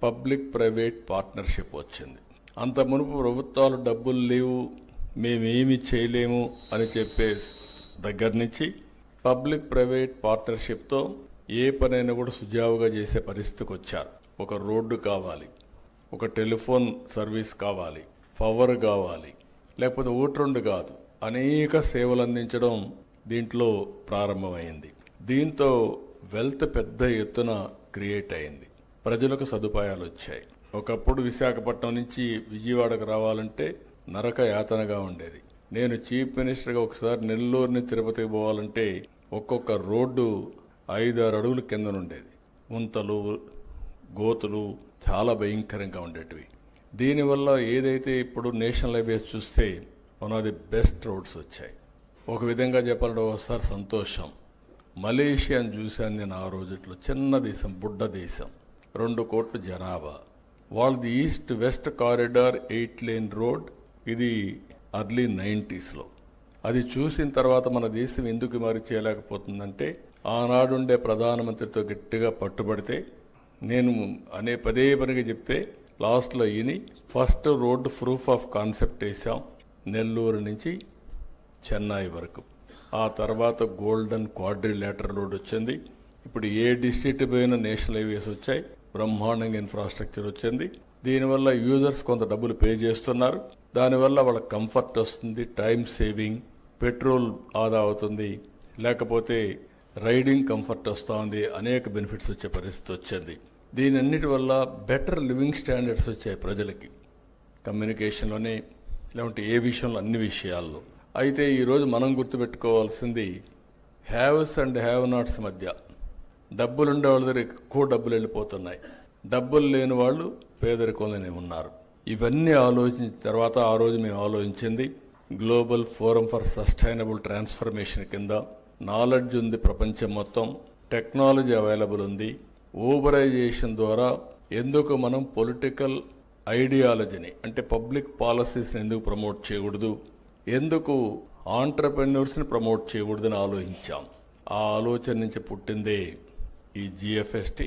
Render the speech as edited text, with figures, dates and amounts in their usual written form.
Public private partnership వచ్చింది. అంత మునుపు ప్రభుత్వాలు డబ్బులు లేవు, మేమేమి చేయలేము అని చెప్పే దగ్గర నుంచి పబ్లిక్ ప్రైవేట్ పార్ట్నర్షిప్తో ఏ పనైనా కూడా సుజావుగా చేసే పరిస్థితికి వచ్చారు. ఒక రోడ్డు కావాలి, ఒక టెలిఫోన్ సర్వీస్ కావాలి, పవర్ కావాలి, లేకపోతే ఓటు కాదు, అనేక సేవలు అందించడం దీంట్లో ప్రారంభమైంది. దీంతో వెల్త్ పెద్ద ఎత్తున క్రియేట్ అయింది, ప్రజలకు సదుపాయాలు వచ్చాయి. ఒకప్పుడు విశాఖపట్నం నుంచి విజయవాడకు రావాలంటే నరక యాతనగా ఉండేది. నేను చీఫ్ మినిస్టర్గా ఒకసారి నెల్లూరుని తిరుపతికి పోవాలంటే ఒక్కొక్క రోడ్డు 5-6 అడుగుల కింద ఉండేది. ముంతలు, గోతులు చాలా భయంకరంగా ఉండేటివి. దీనివల్ల ఏదైతే ఇప్పుడు నేషనల్ హైవేస్ చూస్తే one of the best roads వచ్చాయి. ఒక విధంగా చెప్పాలంటే ఒకసారి సంతోషం. మలేషియాను చూశాను నేను ఆ రోజుట్లో. చిన్న దేశం, బుడ్డ దేశం, 2 కోట్ల జనాభా. వాళ్ళది east west corridor 8 lane road. ఇది ఎర్లీ 90s. అది చూసిన తర్వాత మన దేశం ఎందుకు మరి చేయలేకపోతుందంటే ఆనాడుండే ప్రధానమంత్రితో గట్టిగా పట్టుబడితే, నేను పదే పనిగా చెప్తే లాస్ట్లో ఈయన first road proof of concept వేసాం నెల్లూరు నుంచి చెన్నై వరకు. ఆ తర్వాత గోల్డెన్ క్వాడ్రిలేటరల్ రోడ్ వచ్చింది. ఇప్పుడు ఏ డిస్ట్రిక్ట్ పోయినా నేషనల్ హైవేస్ వచ్చాయి, బ్రహ్మాండంగా ఇన్ఫ్రాస్ట్రక్చర్ వచ్చింది. దీనివల్ల యూజర్స్ కొంత డబ్బులు పే చేస్తున్నారు. దానివల్ల వాళ్ళకి కంఫర్ట్ వస్తుంది, టైం సేవింగ్, పెట్రోల్ ఆదా అవుతుంది, లేకపోతే రైడింగ్ కంఫర్ట్ వస్తుంది, అనేక బెనిఫిట్స్ వచ్చే పరిస్థితి వచ్చింది. దీనన్నిటి వల్ల బెటర్ లివింగ్ స్టాండర్డ్స్ వచ్చాయి ప్రజలకి, కమ్యూనికేషన్లోనే లేకుంటే ఏ విషయంలో, అన్ని విషయాల్లో. అయితే ఈరోజు మనం గుర్తుపెట్టుకోవాల్సింది హ్యావ్స్ అండ్ హ్యావ్ నాట్స్ మధ్య. డబ్బులుండే వాళ్ళ దగ్గర ఎక్కువ డబ్బులు వెళ్ళిపోతున్నాయి, డబ్బులు లేని వాళ్ళు పేదరికంలోనే ఉన్నారు. ఇవన్నీ ఆలోచించిన తర్వాత ఆ రోజు మేము ఆలోచించింది global forum for sustainable transformation కింద. నాలెడ్జ్ ఉంది ప్రపంచం మొత్తం, టెక్నాలజీ అవైలబుల్ ఉంది. ఊబరైజేషన్ ద్వారా ఎందుకు మనం పొలిటికల్ ఐడియాలజీని అంటే పబ్లిక్ పాలసీస్ని ఎందుకు ప్రమోట్ చేయకూడదు, ఎందుకు ఆంటర్ప్రెన్యూర్స్ని ప్రమోట్ చేయకూడదని ఆలోచించాం. ఆ ఆలోచన నుంచి పుట్టిందే ఈ GFST.